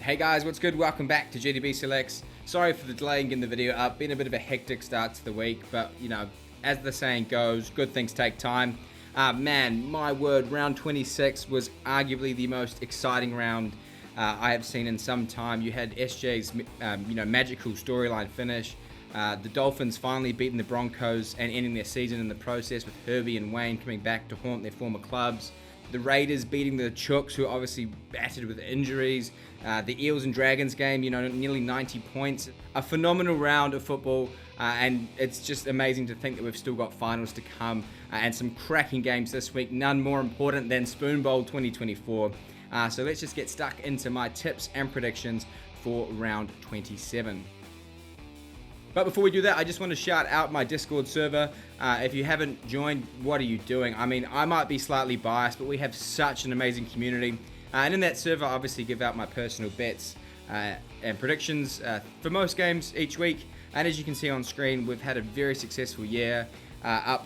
Hey guys, what's good? Welcome back to GDB Selects. Sorry for the delay in getting the video up. Been a bit of a hectic start to the week, but as the saying goes, good things take time. Man, my word, round 26 was arguably the most exciting round I have seen in some time. You had SJ's magical storyline finish. The Dolphins finally beating the Broncos and ending their season in the process, with Herbie and Wayne coming back to haunt their former clubs. The Raiders beating the Chooks, who are obviously battered with injuries. The Eels and Dragons game, nearly 90 points. A phenomenal round of football, and it's just amazing to think that we've still got finals to come and some cracking games this week. None more important than Spoon Bowl 2024. So let's just get stuck into my tips and predictions for round 27. But before we do that, I just want to shout out my Discord server. If you haven't joined, what are you doing? I mean, I might be slightly biased, but we have such an amazing community. And in that server, I obviously give out my personal bets and predictions for most games each week. And as you can see on screen, we've had a very successful year, up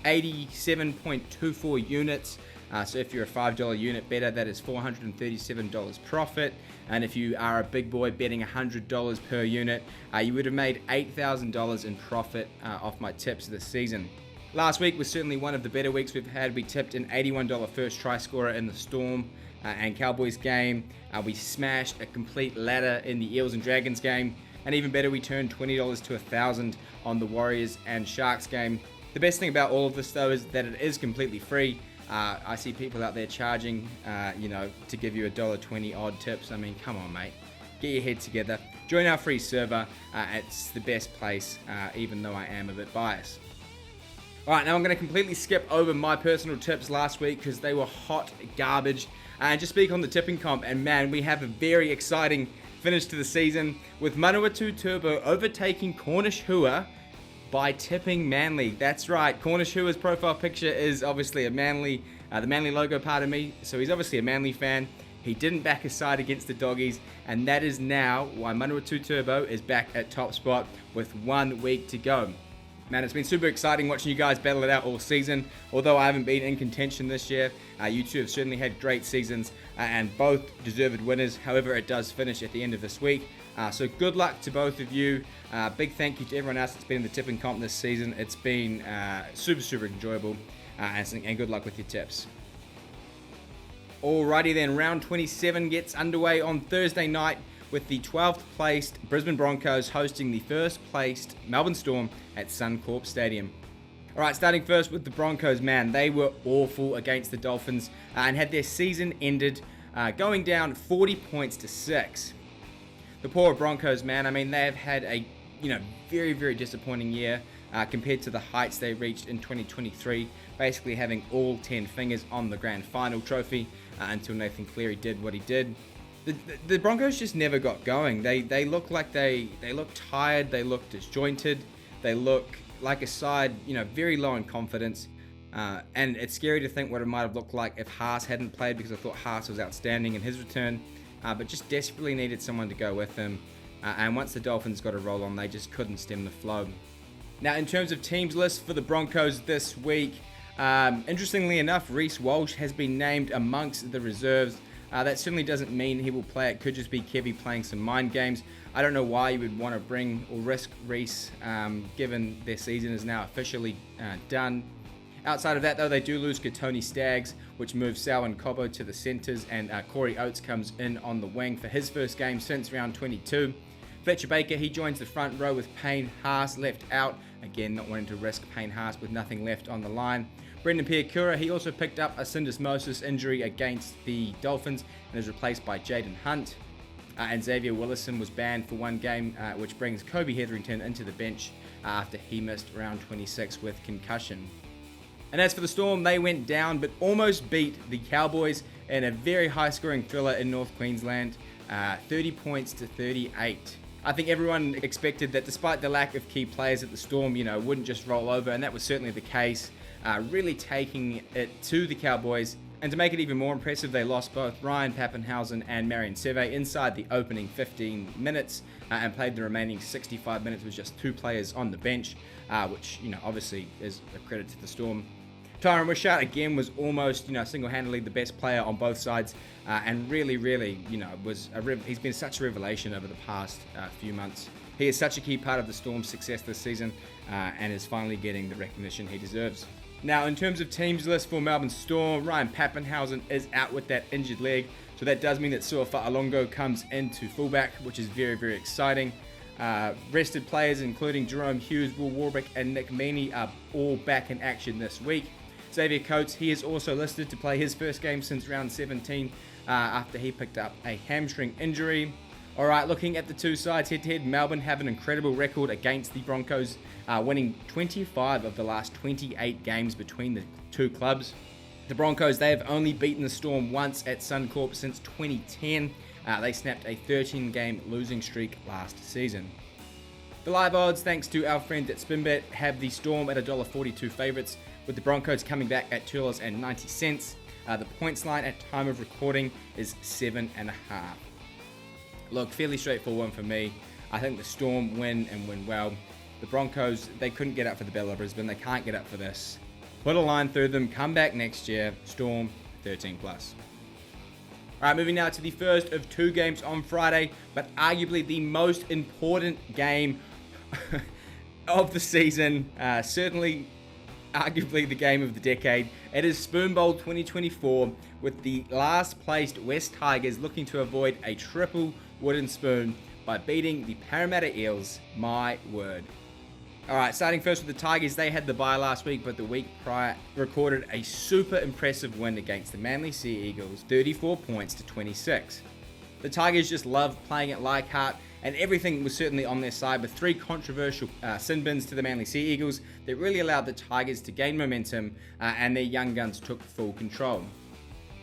87.24 units. So if you're a $5 unit better, that is $437 profit. And if you are a big boy betting $100 per unit, you would have made $8,000 in profit off my tips this season. Last week was certainly one of the better weeks we've had. We tipped an $81 first try scorer in the Storm and Cowboys game. We smashed a complete ladder in the Eels and Dragons game. And even better, we turned $20 to $1,000 on the Warriors and Sharks game. The best thing about all of this, though, is that it is completely free. I see people out there charging, to give you $1.20 odd tips. I mean, come on, mate. Get your head together. Join our free server. It's the best place, even though I am a bit biased. Alright, now I'm going to completely skip over my personal tips last week because they were hot garbage. And just speak on the tipping comp. And man, we have a very exciting finish to the season with Manawatu Turbo overtaking Cornish Hua by tipping Manly. That's right, Cornish Hua's profile picture is obviously a Manly, the Manly logo part of me, so he's obviously a Manly fan. He didn't back his side against the Doggies, and that is now why Manawatu Turbo is back at top spot with 1 week to go. Man, it's been super exciting watching you guys battle it out all season. Although I haven't been in contention this year, you two have certainly had great seasons and both deserved winners. However, it does finish at the end of this week. So good luck to both of you. Big thank you to everyone else that's been in the tipping comp this season. It's been super enjoyable, and good luck with your tips. Alrighty then, round 27 gets underway on Thursday night with the 12th placed Brisbane Broncos hosting the first placed Melbourne Storm at Suncorp Stadium. Alright, starting first with the Broncos, man, they were awful against the Dolphins and had their season ended going down 40 points to 6. The poor Broncos, man, I mean, they have had a very disappointing year compared to the heights they reached in 2023, basically having all 10 fingers on the grand final trophy until Nathan Cleary did what he did. The Broncos just never got going. They look like they look tired, they look disjointed, they look like a side, very low in confidence. And it's scary to think what it might have looked like if Haas hadn't played, because I thought Haas was outstanding in his return. But just desperately needed someone to go with him. And once the Dolphins got a roll on, they just couldn't stem the flow. Now, in terms of teams list for the Broncos this week, interestingly enough, Reece Walsh has been named amongst the reserves. That certainly doesn't mean he will play. It could just be Kevy playing some mind games. I don't know why you would want to bring or risk Reece, given their season is now officially done. Outside of that, though, they do lose Katoni Staggs, which moves Sal and Cobo to the centres, and Corey Oates comes in on the wing for his first game since round 22. Fletcher Baker, he joins the front row with Payne Haas left out, again not wanting to risk Payne Haas with nothing left on the line. Brendan Piakura, he also picked up a syndesmosis injury against the Dolphins and is replaced by Jaden Hunt. And Xavier Willison was banned for 1 game, which brings Kobe Hetherington into the bench after he missed round 26 with concussion. And as for the Storm, they went down but almost beat the Cowboys in a very high-scoring thriller in North Queensland, 30 points to 38. I think everyone expected that despite the lack of key players at the Storm, wouldn't just roll over, and that was certainly the case, really taking it to the Cowboys. And to make it even more impressive, they lost both Ryan Pappenhausen and Marion Seve inside the opening 15 minutes and played the remaining 65 minutes with just 2 players on the bench, which, obviously is a credit to the Storm. Tyron Wishart again was almost, single-handedly the best player on both sides, and really, he's been such a revelation over the past few months. He is such a key part of the Storm's success this season, and is finally getting the recognition he deserves. Now, in terms of teams list for Melbourne Storm, Ryan Pappenhausen is out with that injured leg, so that does mean that Suafa-Alongo comes into fullback, which is very, very exciting. Rested players including Jerome Hughes, Will Warbrick and Nick Meaney are all back in action this week. Xavier Coates, he is also listed to play his first game since round 17 after he picked up a hamstring injury. Alright, looking at the two sides head-to-head, Melbourne have an incredible record against the Broncos, winning 25 of the last 28 games between the two clubs. The Broncos, they have only beaten the Storm once at Suncorp since 2010. They snapped a 13-game losing streak last season. The live odds, thanks to our friends at Spinbet, have the Storm at $1.42 favourites, with the Broncos coming back at $2.90. The points line at time of recording is 7.5. Look, fairly straightforward one for me. I think the Storm win and win well. The Broncos, they couldn't get up for the Battle of Brisbane. They can't get up for this. Put a line through them. Come back next year. Storm 13+. Alright, moving now to the first of two games on Friday, but arguably the most important game of the season. Certainly, arguably the game of the decade. It is Spoon Bowl 2024, with the last placed West Tigers looking to avoid a triple wooden spoon by beating the Parramatta Eels. My word. Alright, starting first with the Tigers. They had the bye last week, but the week prior recorded a super impressive win against the Manly Sea Eagles, 34 points to 26. The Tigers just love playing at Leichhardt, and everything was certainly on their side, with three controversial sin bins to the Manly Sea Eagles that really allowed the Tigers to gain momentum, and their young guns took full control.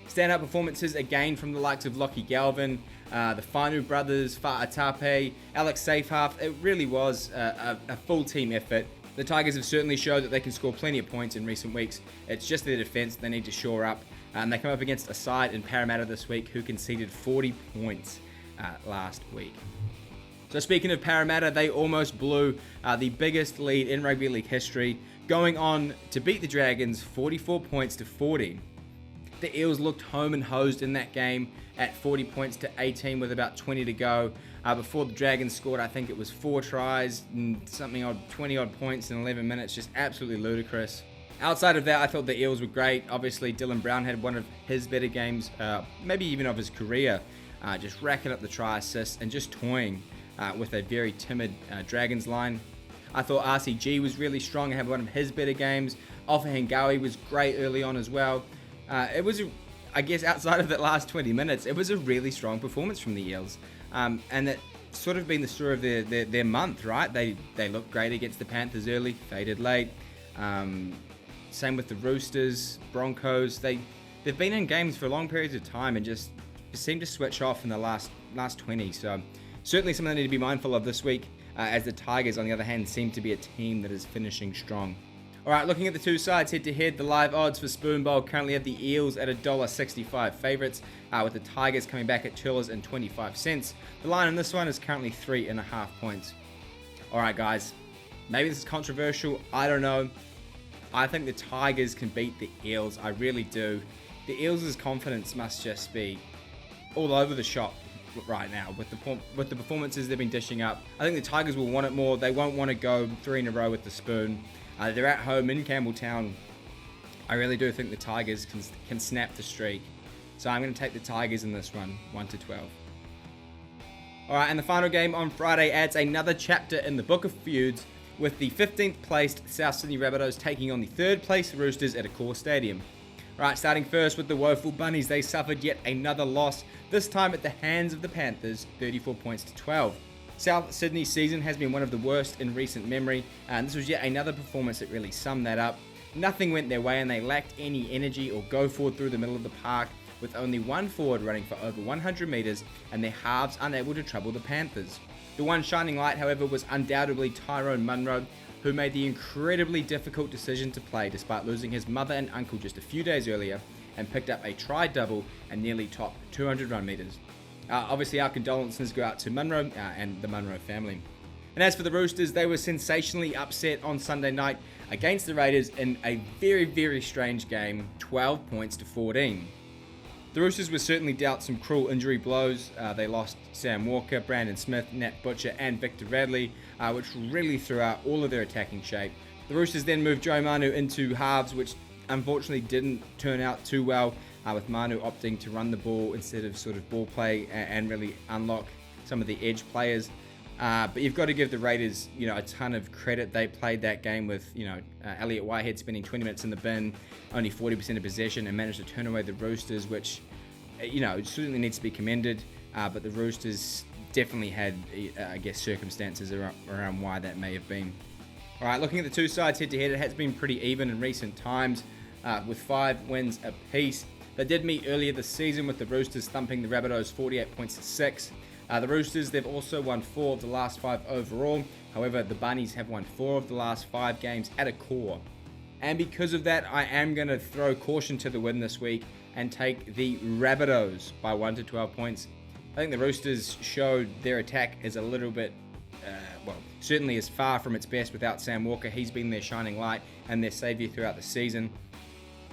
Standout performances again from the likes of Lockie Galvin, the Whānau brothers, Fa'atape, Alex Safehalf. It really was a full team effort. The Tigers have certainly showed that they can score plenty of points in recent weeks. It's just their defence they need to shore up. They come up against a side in Parramatta this week who conceded 40 points last week. So speaking of Parramatta, they almost blew the biggest lead in rugby league history, going on to beat the Dragons 44 points to 40. The Eels looked home and hosed in that game at 40 points to 18 with about 20 to go. Before the Dragons scored, I think it was 4 tries and 20 odd points in 11 minutes. Just absolutely ludicrous. Outside of that, I thought the Eels were great. Obviously, Dylan Brown had one of his better games, maybe even of his career, just racking up the try assists and just toying with a very timid Dragons line. I thought RCG was really strong and had one of his better games. Alpha Hengawi was great early on as well. It was, I guess, outside of that last 20 minutes, it was a really strong performance from the Eels. And that sort of been the story of their month, right? They looked great against the Panthers early, faded late. Same with the Roosters, Broncos. They've been in games for long periods of time and just seem to switch off in the last 20. So certainly something they need to be mindful of this week, as the Tigers, on the other hand, seem to be a team that is finishing strong. Alright, looking at the two sides head-to-head, the live odds for Spoon Bowl currently have the Eels at $1.65 favourites, with the Tigers coming back at $2.25. The line on this one is currently 3.5 points. Alright guys, maybe this is controversial, I don't know. I think the Tigers can beat the Eels, I really do. The Eels' confidence must just be all over the shop right now with the performances they've been dishing up. I think the Tigers will want it more. They won't want to go 3 in a row with the spoon. They're at home in Campbelltown. I really do think the Tigers can snap the streak. So I'm going to take the Tigers in this one, 1-12. Alright, and the final game on Friday adds another chapter in the book of feuds, with the 15th placed South Sydney Rabbitohs taking on the 3rd placed Roosters at Accor Stadium. Alright, starting first with the woeful Bunnies, they suffered yet another loss, this time at the hands of the Panthers, 34 points to 12. South Sydney's season has been one of the worst in recent memory, and this was yet another performance that really summed that up. Nothing went their way and they lacked any energy or go forward through the middle of the park, with only one forward running for over 100 metres and their halves unable to trouble the Panthers. The one shining light, however, was undoubtedly Tyrone Munro, who made the incredibly difficult decision to play despite losing his mother and uncle just a few days earlier, and picked up a try-double and nearly topped 200 run metres. Obviously, our condolences go out to Munro and the Munro family. And as for the Roosters, they were sensationally upset on Sunday night against the Raiders in a very, very strange game, 12 points to 14. The Roosters were certainly dealt some cruel injury blows. They lost Sam Walker, Brandon Smith, Nat Butcher and Victor Radley, which really threw out all of their attacking shape. The Roosters then moved Joe Manu into halves, which unfortunately didn't turn out too well, with Manu opting to run the ball instead of sort of ball play and really unlock some of the edge players. But you've got to give the Raiders, a ton of credit. They played that game with, Elliott Whitehead spending 20 minutes in the bin, only 40% of possession, and managed to turn away the Roosters, which, certainly needs to be commended. But the Roosters definitely had, circumstances around why that may have been. All right, looking at the two sides head-to-head, it has been pretty even in recent times, with 5 wins apiece. They did meet earlier this season with the Roosters thumping the Rabbitohs 48 points to 6. The Roosters, they've also won 4 of the last 5 overall. However, the Bunnies have won 4 of the last 5 games at a core. And because of that, I am going to throw caution to the wind this week and take the Rabbitohs by 1 to 12 points. I think the Roosters showed their attack is a little bit, certainly is far from its best without Sam Walker. He's been their shining light and their saviour throughout the season.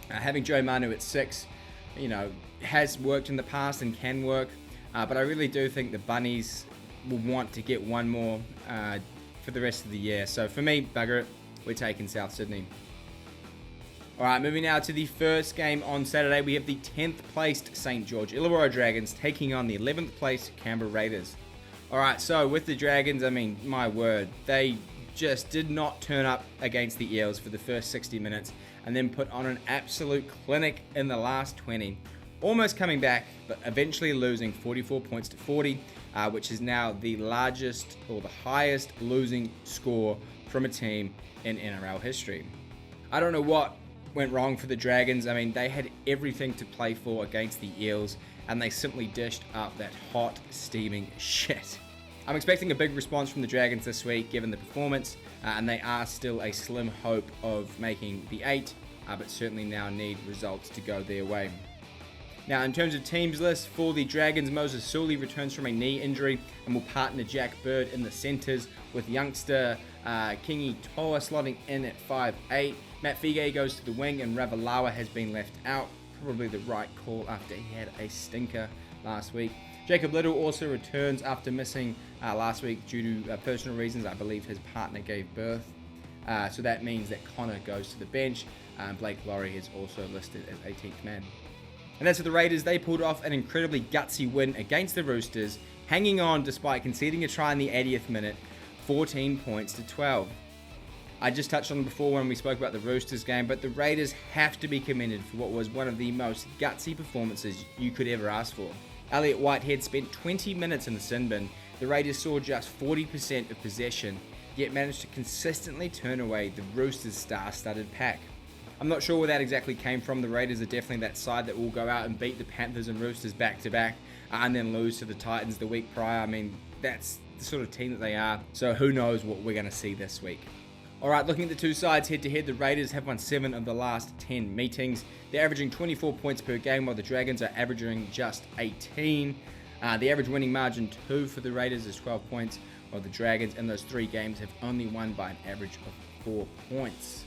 Having Joe Manu at 6, has worked in the past and can work. But I really do think the Bunnies will want to get one more for the rest of the year. So for me, bugger it, we're taking South Sydney. All right, moving now to the first game on Saturday. We have the 10th placed St. George Illawarra Dragons taking on the 11th placed Canberra Raiders. All right, so with the Dragons, my word, they just did not turn up against the Eels for the first 60 minutes and then put on an absolute clinic in the last 20. Almost coming back, but eventually losing 44 points to 40, which is now the largest or the highest losing score from a team in NRL history. I don't know what went wrong for the Dragons. They had everything to play for against the Eels, and they simply dished up that hot, steaming shit. I'm expecting a big response from the Dragons this week, given the performance, and they are still a slim hope of making the 8, but certainly now need results to go their way. Now, in terms of teams list, for the Dragons, Moses Sully returns from a knee injury and will partner Jack Bird in the centres, with youngster Kingi Toa slotting in at 5'8". Matt Fige goes to the wing and Ravalawa has been left out. Probably the right call after he had a stinker last week. Jacob Little also returns after missing last week due to personal reasons. I believe his partner gave birth. So that means that Connor goes to the bench. Blake Laurie is also listed as 18th man. And as for the Raiders, they pulled off an incredibly gutsy win against the Roosters, hanging on despite conceding a try in the 80th minute, 14 points to 12. I just touched on them before when we spoke about the Roosters game, but the Raiders have to be commended for what was one of the most gutsy performances you could ever ask for. Elliott Whitehead spent 20 minutes in the sin bin. The Raiders saw just 40% of possession, yet managed to consistently turn away the Roosters' star-studded pack. I'm not sure where that exactly came from. The Raiders are definitely that side that will go out and beat the Panthers and Roosters back-to-back and then lose to the Titans the week prior. That's the sort of team that they are. So who knows what we're going to see this week. All right, looking at the two sides head-to-head, the Raiders have won 7 of the last 10 meetings. They're averaging 24 points per game, while the Dragons are averaging just 18. The average winning margin 2 for the Raiders is 12 points, while the Dragons in those 3 games have only won by an average of 4 points.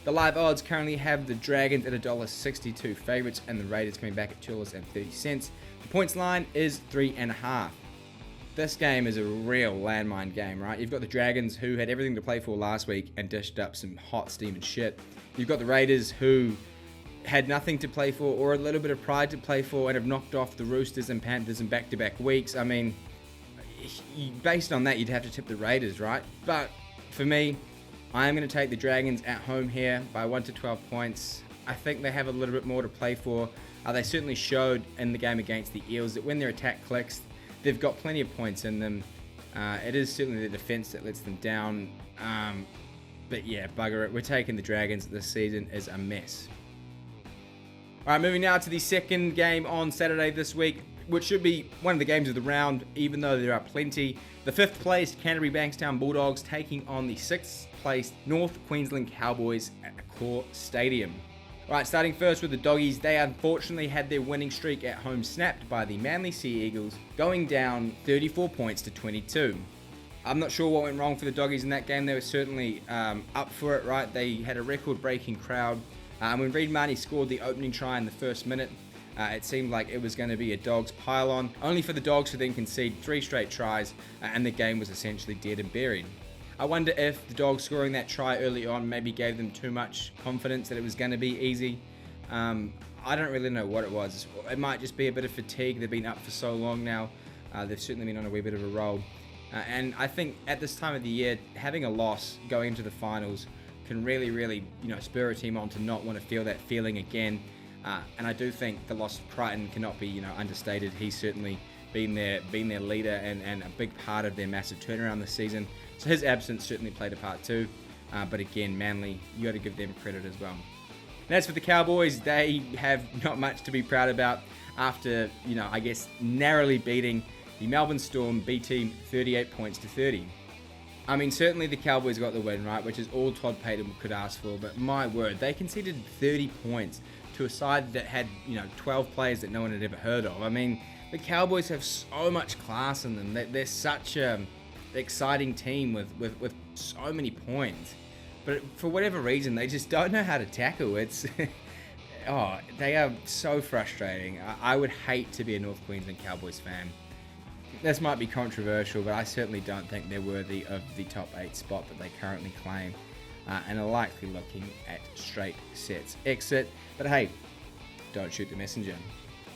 The live odds currently have the Dragons at $1.62 favourites and the Raiders coming back at $2.30. The points line is 3.5. This game is a real landmine game, right? You've got the Dragons, who had everything to play for last week and dished up some hot steam and shit. You've got the Raiders, who had nothing to play for or a little bit of pride to play for and have knocked off the Roosters and Panthers in back-to-back weeks. Based on that, you'd have to tip the Raiders, right? But for me, I am going to take the Dragons at home here by 1 to 12 points. I think they have a little bit more to play for. They certainly showed in the game against the Eels that when their attack clicks, they've got plenty of points in them. It is certainly the defense that lets them down. But yeah, bugger it. We're taking the Dragons. This season is a mess. All right, moving now to the second game on Saturday this week, which should be one of the games of the round, even though there are plenty. The 5th placed Canterbury Bankstown Bulldogs taking on the 6th placed North Queensland Cowboys at Accor Stadium. Right, starting first with the Doggies, they unfortunately had their winning streak at home snapped by the Manly Sea Eagles, going down 34 points to 22. I'm not sure what went wrong for the Doggies in that game. They were certainly up for it, right? They had a record-breaking crowd. When Reid Marnie scored the opening try in the first minute, it seemed like it was going to be a Dogs pile-on, only for the Dogs to then concede 3 straight tries, and the game was essentially dead and buried. I wonder if the Dogs scoring that try early on maybe gave them too much confidence that it was going to be easy. I don't really know what it was. It might just be a bit of fatigue. They've been up for so long now. They've certainly been on a wee bit of a roll. And I think at this time of the year, having a loss going into the finals can really, spur a team on to not want to feel that feeling again. And I do think the loss of Crichton cannot be, understated. He's certainly been their leader and a big part of their massive turnaround this season. So his absence certainly played a part too. But again, Manly, you got to give them credit as well. And as for the Cowboys, they have not much to be proud about after, narrowly beating the Melbourne Storm B team 38 points to 30. I mean, certainly the Cowboys got the win, right, which is all Todd Payten could ask for, but my word, they conceded 30 points to a side that had, 12 players that no one had ever heard of. I mean, the Cowboys have so much class in them. They're such an exciting team with so many points, but for whatever reason, they just don't know how to tackle. It's... they are so frustrating. I would hate to be a North Queensland Cowboys fan. This might be controversial, but I certainly don't think they're worthy of the top 8 spot that they currently claim, and are likely looking at straight sets exit. But hey, don't shoot the messenger.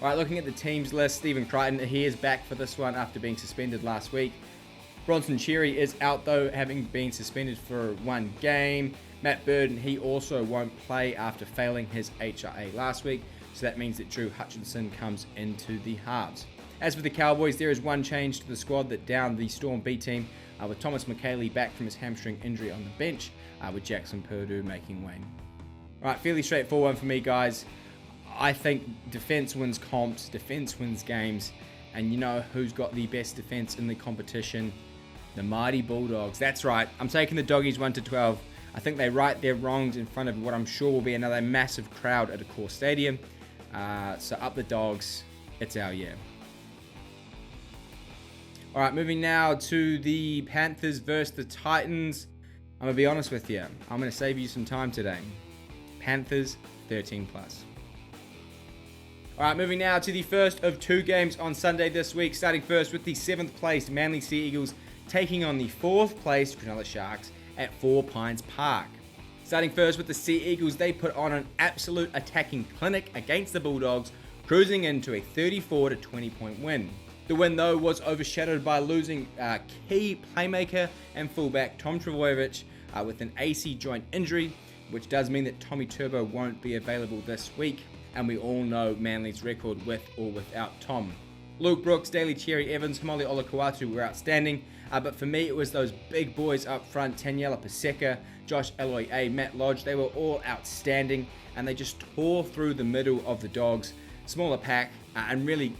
All right, looking at the teams list, Stephen Crichton, he is back for this one after being suspended last week. Bronson Cherry is out though, having been suspended for 1 game. Matt Burden, he also won't play after failing his HRA last week, so that means that Drew Hutchinson comes into the halves. As for the Cowboys, there is one change to the squad that downed the Storm B team, with Thomas McKaylee back from his hamstring injury on the bench, with Jackson Purdue making way. Right, fairly straightforward one for me, guys. I think defense wins comps, defense wins games, and you know who's got the best defense in the competition? The mighty Bulldogs. That's right, I'm taking the Doggies 1-12. I think they right their wrongs in front of what I'm sure will be another massive crowd at Accor Stadium. So up the Dogs, it's our year. All right, moving now to the Panthers versus the Titans. I'm going to be honest with you. I'm going to save you some time today. Panthers, 13+. All right, moving now to the first of 2 games on Sunday this week. Starting first with the 7th placed Manly Sea Eagles taking on the 4th placed Cronulla Sharks at 4 Pines Park. Starting first with the Sea Eagles, they put on an absolute attacking clinic against the Bulldogs, cruising into a 34-20 point win. The win, though, was overshadowed by losing key playmaker and fullback Tom Trbojevic with an AC joint injury, which does mean that Tommy Turbo won't be available this week, and we all know Manly's record with or without Tom. Luke Brooks, Daly Cherry Evans, Hamoli Olakau'atu were outstanding, but for me it was those big boys up front, Taniela Paseka, Josh Aloiai, Matt Lodge. They were all outstanding, and they just tore through the middle of the Dogs, smaller pack, and really,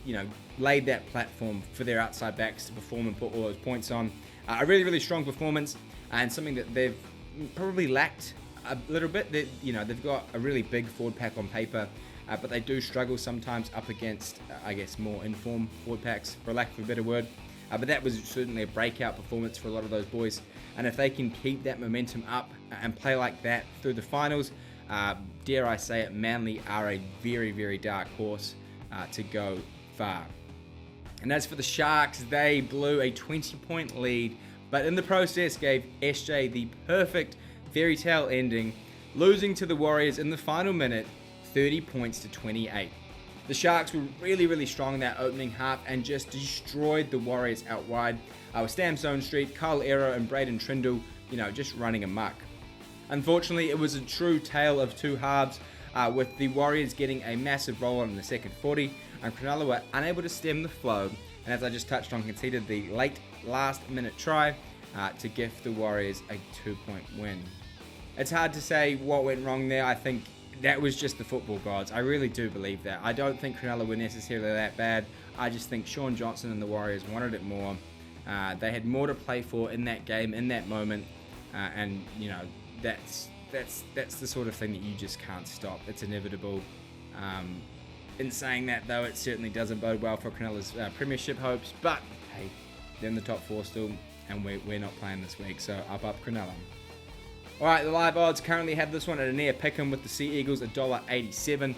laid that platform for their outside backs to perform and put all those points on. A really strong performance, and something that they've probably lacked a little bit. They've got a really big forward pack on paper, but they do struggle sometimes up against, more informed forward packs, for lack of a better word. But that was certainly a breakout performance for a lot of those boys. And if they can keep that momentum up and play like that through the finals, dare I say it, Manly are a very dark horse to go far. And as for the Sharks, they blew a 20-point lead, but in the process gave SJ the perfect fairy tale ending, losing to the Warriors in the final minute, 30 points to 28. The Sharks were really strong in that opening half and just destroyed the Warriors out wide, with Stam Stonestreet, Kyle Arrow and Braden Trindle, just running amok. Unfortunately, it was a true tale of 2 halves, with the Warriors getting a massive roll on in the second 40, and Cronulla were unable to stem the flow, and as I just touched on, conceded the late last-minute try to gift the Warriors a 2-point win. It's hard to say what went wrong there. I think that was just the football gods. I really do believe that. I don't think Cronulla were necessarily that bad. I just think Sean Johnson and the Warriors wanted it more. They had more to play for in that game, in that moment, and that's the sort of thing that you just can't stop. It's inevitable. In saying that, though, it certainly doesn't bode well for Cronulla's premiership hopes, but hey, they're in the top 4 still. and we're not playing this week, so up Cronulla. Alright, the live odds currently have this one at a near pick'em with the Sea Eagles $1.87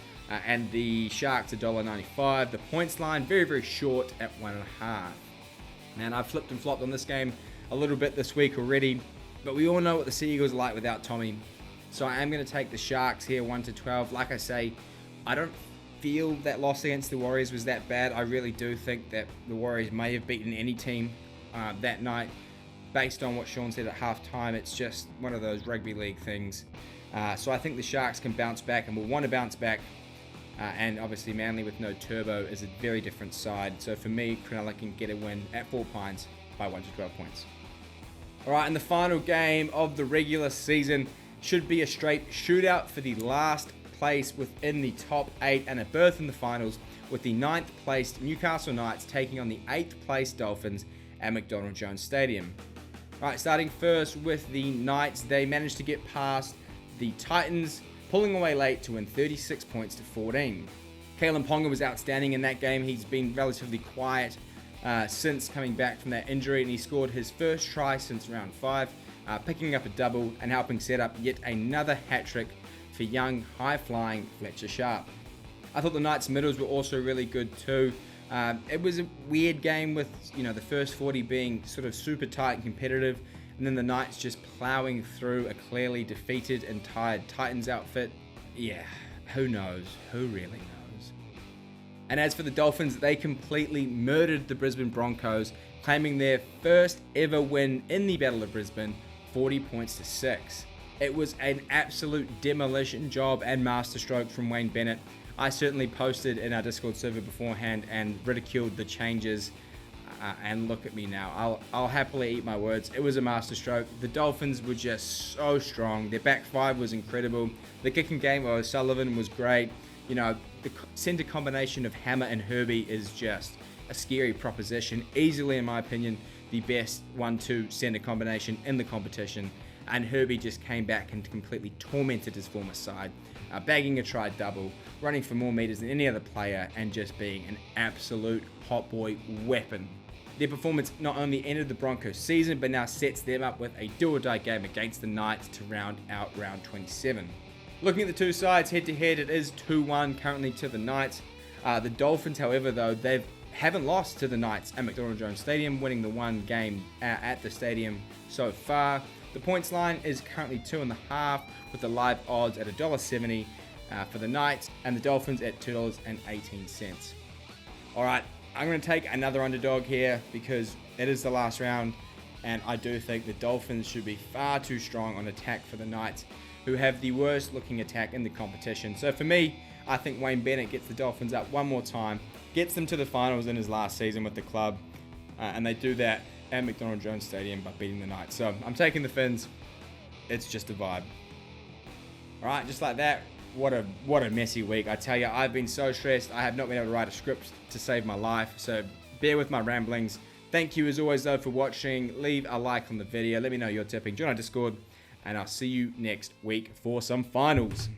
and the Sharks $1.95. The points line very, very short at 1.5. Man, I've flipped and flopped on this game a little bit this week already, but we all know what the Sea Eagles are like without Tommy. So I am going to take the Sharks here 1-12. Like I say, I don't feel that loss against the Warriors was that bad. I really do think that the Warriors may have beaten any team that night. Based on what Sean said at halftime, it's just one of those rugby league things. So I think the Sharks can bounce back and will want to bounce back. And obviously Manly with no Turbo is a very different side. So for me, Cronulla can get a win at 4 Pines by 1-12 points. Alright, and the final game of the regular season should be a straight shootout for the last place within the top 8 and a berth in the finals, with the 9th placed Newcastle Knights taking on the 8th placed Dolphins at McDonald Jones Stadium. Alright, starting first with the Knights, they managed to get past the Titans, pulling away late to win 36 points to 14. Kalen Ponga was outstanding in that game. He's been relatively quiet since coming back from that injury, and he scored his first try since round 5, picking up a double and helping set up yet another hat-trick for young, high-flying Fletcher Sharp. I thought the Knights' middles were also really good too. It was a weird game with, the first 40 being sort of super tight and competitive, and then the Knights just plowing through a clearly defeated and tired Titans outfit. Yeah, who knows? Who really knows? And as for the Dolphins, they completely murdered the Brisbane Broncos, claiming their first ever win in the Battle of Brisbane, 40 points to 6. It was an absolute demolition job and masterstroke from Wayne Bennett. I certainly posted in our Discord server beforehand and ridiculed the changes, and look at me now. I'll happily eat my words. It was a masterstroke. The Dolphins were just so strong. Their back five was incredible. The kicking game of O'Sullivan was great. The center combination of Hammer and Herbie is just a scary proposition. Easily, in my opinion, the best 1-2 center combination in the competition. And Herbie just came back and completely tormented his former side, bagging a try double, running for more meters than any other player, and just being an absolute hot boy weapon. Their performance not only ended the Broncos season, but now sets them up with a do-or-die game against the Knights to round out round 27. Looking at the two sides head to head, it is 2-1 currently to the Knights. The Dolphins, however, though, they haven't lost to the Knights at McDonald Jones Stadium, winning the one game at the stadium so far. The points line is currently 2.5, with the live odds at $1.70 for the Knights, and the Dolphins at $2.18. Alright, I'm going to take another underdog here because it is the last round, and I do think the Dolphins should be far too strong on attack for the Knights, who have the worst looking attack in the competition. So for me, I think Wayne Bennett gets the Dolphins up one more time, gets them to the finals in his last season with the club, and they do that at McDonald Jones Stadium by beating the Knights. So I'm taking the Fins. It's just a vibe. Alright, just like that, what a messy week. I tell you, I've been so stressed. I have not been able to write a script to save my life, so bear with my ramblings. Thank you as always though for watching. Leave a like on the video. Let me know your tipping. Join our Discord, and I'll see you next week for some finals.